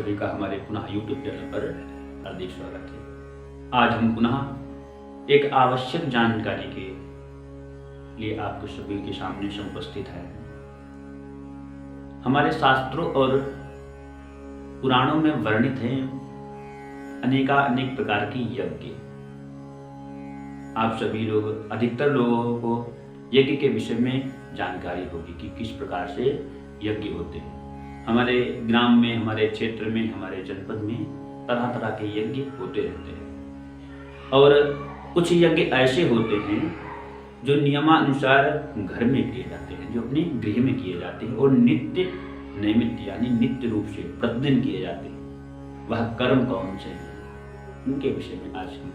सभी का हमारे पुनः YouTube चैनल पर हार्दिक स्वागत है। आज हम पुनः एक आवश्यक जानकारी के लिए आपको सभी के सामने उपस्थित हैं। हमारे शास्त्रों और पुराणों में वर्णित हैं अनेक प्रकार के यज्ञ। आप सभी लोग, अधिकतर लोगों को यज्ञ के विषय में जानकारी होगी कि किस प्रकार से यज्ञ होते हैं। हमारे ग्राम में, हमारे क्षेत्र में, हमारे जनपद में तरह तरह के यज्ञ होते रहते हैं और कुछ यज्ञ ऐसे होते हैं जो नियमानुसार घर में किए जाते हैं, जो अपने गृह में किए जाते हैं और नित्य नैमित्य यानी नित्य रूप से प्रतिदिन किए जाते हैं। वह कर्म कौन से हैं, उनके विषय में आज हम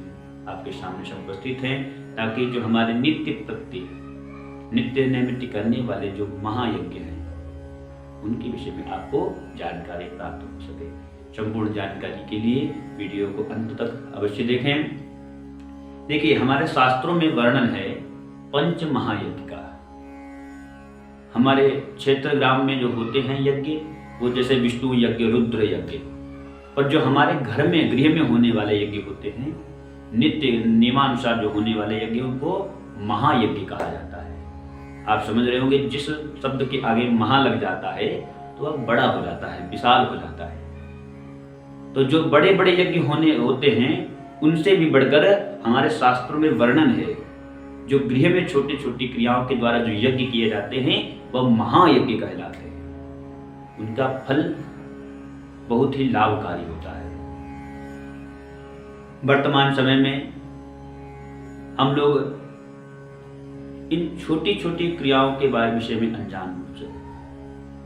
आपके सामने उपस्थित हैं, ताकि जो हमारे नित्य नैमित्य करने वाले जो महायज्ञ हैं उनके विषय में आपको जानकारी प्राप्त हो सके। संपूर्ण जानकारी के लिए वीडियो को अंत तक अवश्य देखें। देखिए, हमारे शास्त्रों में वर्णन है पंच महायज्ञ का। हमारे क्षेत्र ग्राम में जो होते हैं यज्ञ, वो जैसे विष्णु यज्ञ, रुद्र यज्ञ, और जो हमारे घर में गृह में होने वाले यज्ञ होते हैं, नित्य नियमानुसार जो होने वाले यज्ञ, उनको महायज्ञ कहा जाता है। आप समझ रहे होंगे, जिस शब्द के आगे महा लग जाता है तो वह बड़ा हो जाता है, विशाल हो जाता है। तो जो बड़े बड़े यज्ञ होते हैं, उनसे भी बढ़कर हमारे शास्त्रों में वर्णन है, जो गृह में छोटी छोटी क्रियाओं के द्वारा जो यज्ञ किए जाते हैं वह महायज्ञ कहलाते हैं। उनका फल बहुत ही लाभकारी होता है। वर्तमान समय में हम लोग इन छोटी छोटी क्रियाओं के बारे विषय में अनजान रूप से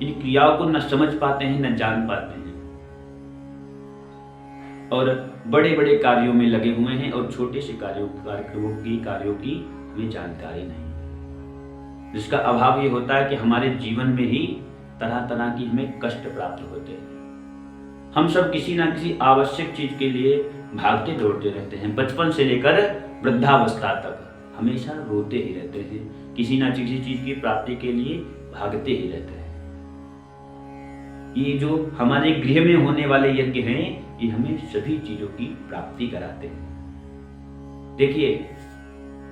इन क्रियाओं को न समझ पाते हैं, न जान पाते हैं, और बड़े बड़े कार्यों में लगे हुए हैं और छोटे से कार्यों की हमें जानकारी नहीं, जिसका अभाव ये होता है कि हमारे जीवन में ही तरह तरह की हमें कष्ट प्राप्त होते हैं। हम सब किसी ना किसी आवश्यक चीज के लिए भागते दौड़ते रहते हैं। बचपन से लेकर वृद्धावस्था तक हमेशा रोते ही रहते हैं, किसी ना किसी चीज की प्राप्ति के लिए भागते ही रहते हैं। ये जो हमारे गृह में होने वाले यज्ञ हैं, ये हमें सभी चीजों की प्राप्ति कराते हैं। देखिए,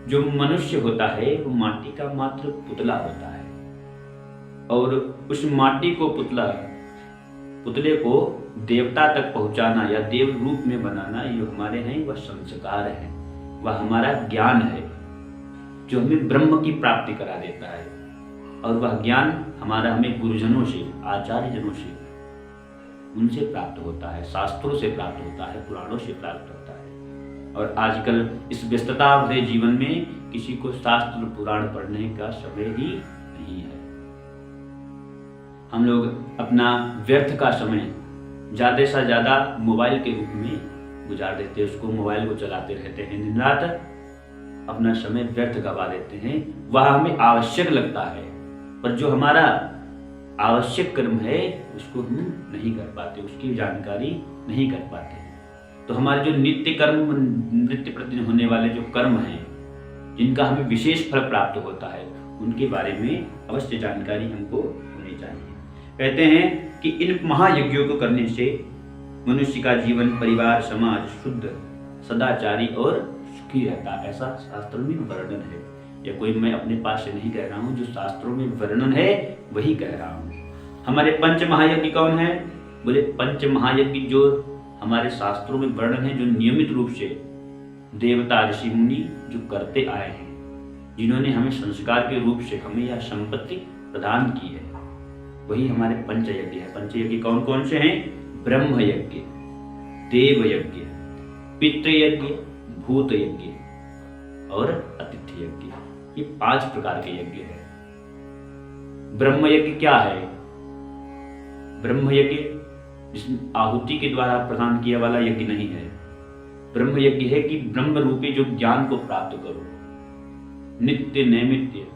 जो मनुष्य होता है वो माटी का मात्र पुतला होता है, और उस माटी को पुतले को देवता तक पहुंचाना या देव रूप में बनाना, ये हमारे हैं वह संस्कार है, वह हमारा ज्ञान है जो हमें ब्रह्म की प्राप्ति करा देता है। और वह ज्ञान हमें गुरुजनों से, आचार्य जनों से, उनसे प्राप्त होता है, शास्त्रों से प्राप्त होता है, पुराणों से प्राप्त होता है। और आजकल इस व्यस्तता भरे जीवन में किसी को शास्त्र पुराण पढ़ने का समय ही नहीं है। हम लोग अपना व्यर्थ का समय ज्यादा से ज्यादा मोबाइल के रूप में गुजार देते हैं, उसको मोबाइल को चलाते रहते हैं, दिन रात अपना समय व्यर्थ गवा देते हैं। वह हमें आवश्यक लगता है, पर जो हमारा आवश्यक कर्म है उसको हम नहीं कर पाते, उसकी जानकारी नहीं कर पाते। तो हमारे जो नित्य प्रतिदिन होने वाले जो कर्म हैं, जिनका हमें विशेष फल प्राप्त होता है, उनके बारे में अवश्य जानकारी हमको होनी चाहिए। कहते हैं कि इन महायज्ञों को करने से मनुष्य का जीवन, परिवार, समाज शुद्ध, सदाचारी और सुखी रहता है। ऐसा शास्त्रों में वर्णन है। या कोई मैं अपने पास से नहीं कह रहा हूँ, जो शास्त्रों में वर्णन है वही कह रहा हूँ। हमारे पंच महायज्ञ कौन है? बोले पंच महायज्ञ जो हमारे शास्त्रों में वर्णन है, जो नियमित रूप से देवता, ऋषि मुनि जो करते आए हैं, जिन्होंने हमें संस्कार के रूप से हमें यह संपत्ति प्रदान की है, वही हमारे पंच यज्ञ है। पंच यज्ञ कौन कौन से हैं? ब्रह्म यज्ञ, देव यज्ञ, पितृ यज्ञ, भूत यज्ञ और अतिथि यज्ञ। ये 5 प्रकार के यज्ञ है। ब्रह्म यज्ञ क्या है? ब्रह्म यज्ञ जिसमें आहुति के द्वारा प्रदान किया वाला यज्ञ नहीं है। ब्रह्म यज्ञ है कि ब्रह्म रूपी जो ज्ञान को प्राप्त करो, नित्य नैमित्य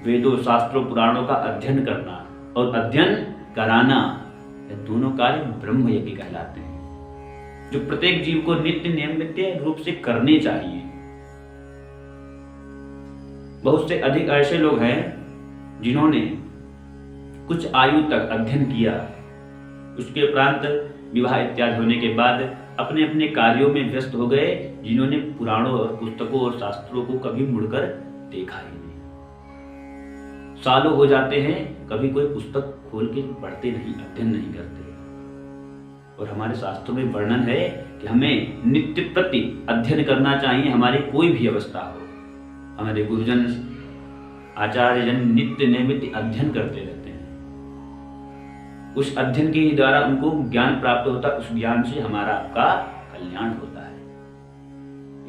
वेदों, शास्त्रों, पुराणों का अध्ययन करना और अध्ययन कराना, यह दोनों कार्य ब्रह्म यज्ञ कहलाते हैं, जो प्रत्येक जीव को नित्य नैमित्य रूप से करने चाहिए। बहुत से अधिक ऐसे लोग हैं जिन्होंने कुछ आयु तक अध्ययन किया, उसके उपरांत विवाह इत्यादि होने के बाद अपने अपने कार्यों में व्यस्त हो गए, जिन्होंने पुराणों और पुस्तकों और शास्त्रों को कभी मुड़कर देखा ही नहीं। सालों हो जाते हैं, कभी कोई पुस्तक खोल के पढ़ते नहीं, अध्ययन नहीं करते। और हमारे शास्त्रों में वर्णन है कि हमें नित्य प्रति अध्ययन करना चाहिए, हमारी कोई भी अवस्था हो। हमारे गुरुजन आचार्य जन नित्य नैमित्य अध्ययन करते रहते हैं। उस अध्ययन के ही द्वारा उनको ज्ञान प्राप्त होता है, उस ज्ञान से हमारा आपका कल्याण होता है।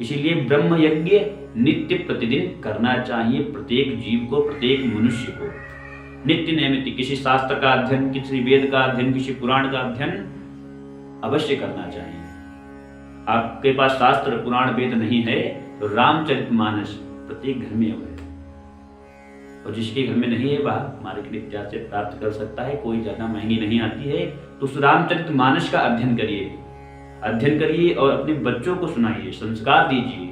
इसीलिए ब्रह्म यज्ञ नित्य प्रतिदिन करना चाहिए प्रत्येक जीव को, प्रत्येक मनुष्य को। नित्य नैमित्य किसी शास्त्र का अध्ययन, किसी वेद का अध्ययन, किसी पुराण का अध्ययन अवश्य करना चाहिए। आपके पास शास्त्र पुराण वेद नहीं है तो रामचरितमानस प्रत्येक घर में है, और जिसके घर में नहीं है वह मार्केट इत्यादि से प्राप्त कर सकता है, कोई ज्यादा महंगी नहीं आती है। तो उस रामचरितमानस का अध्ययन करिए और अपने बच्चों को सुनाइए, संस्कार दीजिए।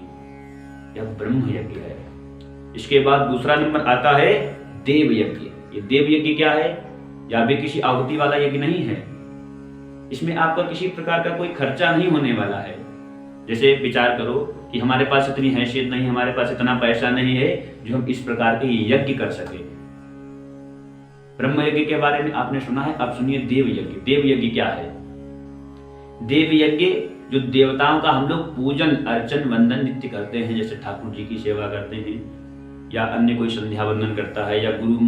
यह ब्रह्म यज्ञ है। इसके बाद दूसरा नंबर आता है देव यज्ञ। ये देव यज्ञ क्या है? या भी किसी आहुति वाला यज्ञ नहीं है। इसमें आपका किसी प्रकार का कोई खर्चा नहीं होने वाला है। जैसे विचार करो कि हमारे पास इतनी हैसियत नहीं, हमारे पास इतना पैसा नहीं है जो हम इस प्रकार के यज्ञ कर सके। ब्रह्म यज्ञ के बारे में आपने सुना है, अब सुनिए देव यज्ञ। देव यज्ञ क्या है? देव यज्ञ जो देवताओं का हम लोग पूजन अर्चन वंदन नित्य करते हैं, जैसे ठाकुर जी की सेवा करते हैं, या अन्य कोई संध्या वंदन करता है, या गुरु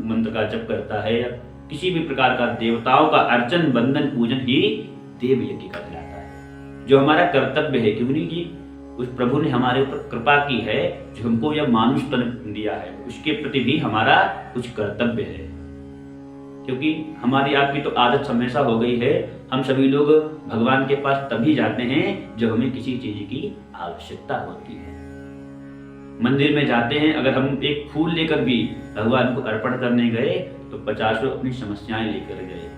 मंत्र का जप करता है, या किसी भी प्रकार का देवताओं का अर्चन वंदन पूजन ही देव यज्ञ कहलाता है। जो हमारा कर्तव्य है, क्यों नहीं कि उस प्रभु ने हमारे ऊपर कृपा की है, जो हमको यह मानुष तन दिया है, उसके प्रति भी हमारा कुछ कर्तव्य है। क्योंकि हमारी आपकी तो आदत हमेशा हो गई है, हम सभी लोग भगवान के पास तभी जाते हैं जब हमें किसी चीज की आवश्यकता होती है। मंदिर में जाते हैं, अगर हम एक फूल लेकर भी भगवान को अर्पण करने गए तो 50 अपनी समस्याएं लेकर गए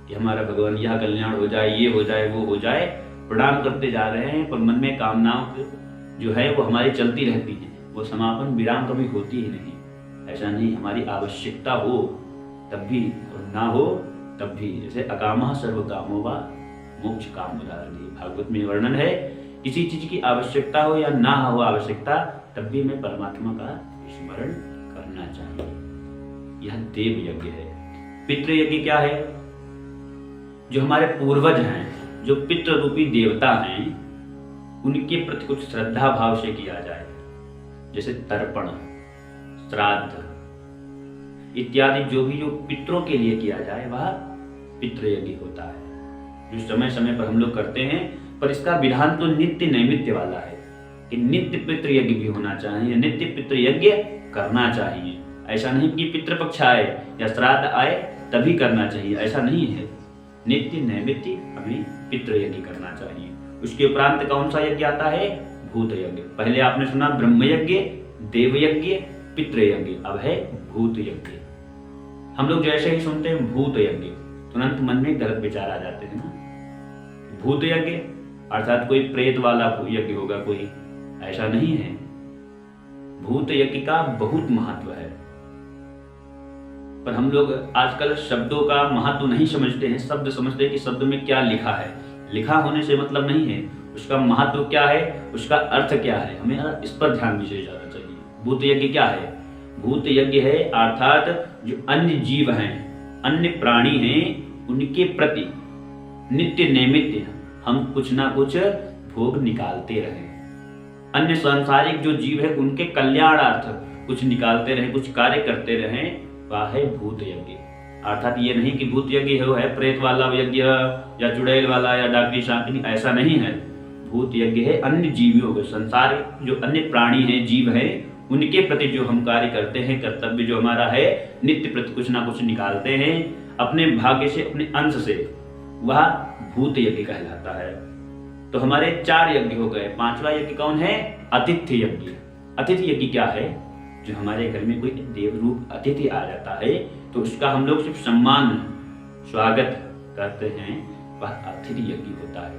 कि हमारा भगवान यह कल्याण हो जाए, ये हो जाए, वो हो जाए। प्रणाम करते जा रहे हैं, पर मन में कामनाओं जो है वो हमारी चलती रहती हैं, वो समापन विराम कभी होती ही नहीं। ऐसा नहीं, हमारी आवश्यकता हो तब भी और ना हो तब भी। जैसे अकामः सर्व कामो वा मोक्ष काम उदाहरण, भागवत में वर्णन है, किसी चीज की आवश्यकता हो या ना हो आवश्यकता, तब भी हमें परमात्मा का स्मरण करना चाहिए। यह देव यज्ञ है। पितृ यज्ञ क्या है? जो हमारे पूर्वज हैं, जो पितृ रूपी देवता हैं, उनके प्रति कुछ श्रद्धा भाव से किया जाए, जैसे तर्पण, श्राद्ध इत्यादि जो पितरों के लिए किया जाए वह पितृ यज्ञ होता है, जो समय समय पर हम लोग करते हैं। पर इसका विधान तो नित्य नैमित्य वाला है कि नित्य पितृ यज्ञ भी होना चाहिए, नित्य पितृ यज्ञ करना चाहिए। ऐसा नहीं कि पितृपक्ष आए या श्राद्ध आए तभी करना चाहिए, ऐसा नहीं है। नित्य नैमित्य हमें पितृ यज्ञ करना चाहिए। उसके उपरांत कौन सा यज्ञ आता है? भूत यज्ञ। पहले आपने सुना ब्रह्म यज्ञ, देव यज्ञ, पितृ यज्ञ, अब है भूत यज्ञ। हम लोग जैसे ही सुनते हैं भूत यज्ञ, तुरंत मन में गलत विचार आ जाते हैं ना। भूत यज्ञ अर्थात कोई प्रेत वाला यज्ञ होगा कोई, ऐसा नहीं है। भूत यज्ञ का बहुत महत्व है, पर हम लोग आजकल शब्दों का महत्व नहीं समझते हैं। शब्द समझते हैं कि शब्द में क्या लिखा है, लिखा होने से मतलब नहीं है, उसका महत्व क्या है, उसका अर्थ क्या है, हमें इस पर ध्यान विशेष जाना चाहिए। भूत यज्ञ क्या है? भूत यज्ञ है अर्थात जो अन्य जीव हैं, अन्य प्राणी हैं, उनके प्रति नित्य नैमित्य हम कुछ ना कुछ भोग निकालते रहें। अन्य सांसारिक जो जीव है उनके कल्याणार्थ कुछ निकालते रहें, कुछ कार्य करते रहें, वह है भूत यज्ञ। अर्थात ये नहीं कि भूत यज्ञ है प्रेत वाला यज्ञ या चुड़ैल वाला या डाकनी शाकनी, ऐसा नहीं है। भूत यज्ञ है अन्य जीवियों के, संसार जो अन्य प्राणी हैं, जीव हैं, उनके प्रति जो हम कार्य करते हैं, कर्तव्य जो हमारा है, नित्य प्रति कुछ ना कुछ निकालते हैं अपने भाग्य से, अपने अंश से, वह भूत यज्ञ कहलाता है। तो हमारे 4 यज्ञ हो गए। 5वां यज्ञ कौन है? अतिथि यज्ञ। अतिथि यज्ञ क्या है? जो हमारे घर में कोई देव रूप अतिथि आ जाता है तो उसका हम लोग सिर्फ सम्मान स्वागत करते हैं, वह अतिथि यज्ञ होता है।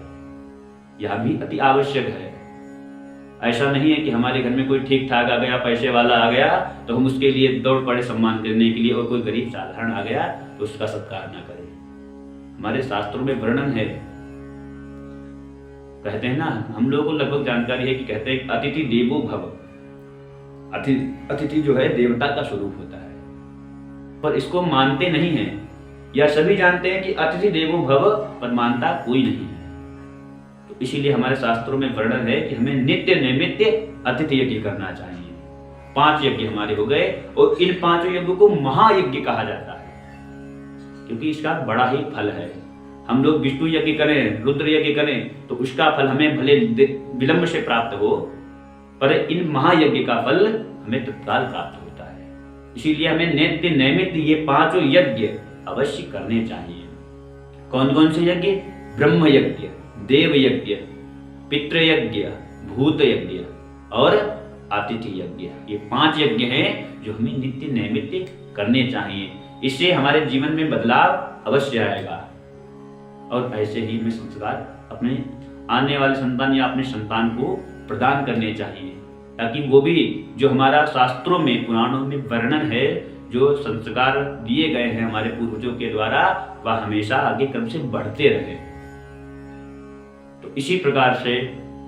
यह भी अति आवश्यक है। ऐसा नहीं है कि हमारे घर में कोई ठीक ठाक आ गया, पैसे वाला आ गया तो हम उसके लिए दौड़ पड़े सम्मान करने के लिए, और कोई गरीब साधारण आ गया तो उसका सत्कार ना करें। हमारे शास्त्रों में वर्णन है। कहते हैं ना, हम लोगों को लगभग जानकारी है कि कहते हैं अतिथि देवो भव, अतिथि जो है देवता का स्वरूप होता है, पर इसको मानते नहीं हैं, या सभी जानते हैं कि अतिथि देवो भव, पर मानता कोई नहीं है। तो इसीलिए हमारे शास्त्रों में वर्णन है कि हमें नित्य नैमित्य अतिथि यज्ञ करना चाहिए। 5 यज्ञ हमारे हो गए, और इन 5 यज्ञों को महायज्ञ कहा जाता है, क्योंकि इसका बड़ा ही फल है। हम लोग विष्णु यज्ञ करें, रुद्र यज्ञ करें, तो उसका फल हमें भले विलंब से प्राप्त हो, पर इन महायज्ञ का फल हमें तत्काल प्राप्त होता है। इसीलिए हमें नित्य नैमित्य ये 5 यज्ञ अवश्य करने चाहिए। कौन कौन से यज्ञ? ब्रह्म यज्ञ, देव यज्ञ, पितृ यज्ञ, भूत यज्ञ और आतिथ्य यज्ञ। ये 5 यज्ञ हैं जो हमें नित्य नैमित्य करने चाहिए। इससे हमारे जीवन में बदलाव अवश्य आएगा, और ऐसे ही हमें संस्कार अपने आने वाले संतान या अपने संतान को प्रदान करने चाहिए, ताकि वो भी जो हमारा शास्त्रों में, पुराणों में वर्णन है, जो संस्कार दिए गए हैं हमारे पूर्वजों के द्वारा, वह हमेशा आगे क्रम से बढ़ते रहे। तो इसी प्रकार से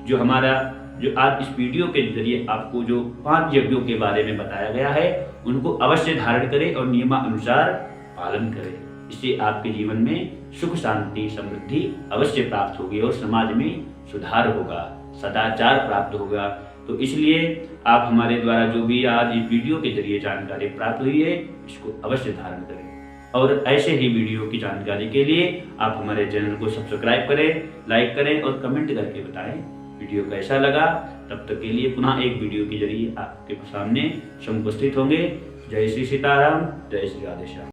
जो हमारा जो आज इस वीडियो के जरिए आपको जो 5 यज्ञों के बारे में बताया गया है, उनको अवश्य धारण करें और नियमानुसार पालन करें। इससे आपके जीवन में सुख शांति समृद्धि अवश्य प्राप्त होगी और समाज में सुधार होगा, सदाचार प्राप्त होगा। तो इसलिए आप हमारे द्वारा जो भी आज इस वीडियो के जरिए जानकारी प्राप्त हुई है, इसको अवश्य धारण करें। और ऐसे ही वीडियो की जानकारी के लिए आप हमारे चैनल को सब्सक्राइब करें, लाइक करें और कमेंट करके बताएं वीडियो कैसा लगा। तब तक के लिए पुनः एक वीडियो के जरिए आपके सामने उपस्थित होंगे। जय श्री सीताराम, जय श्री राधेश्याम।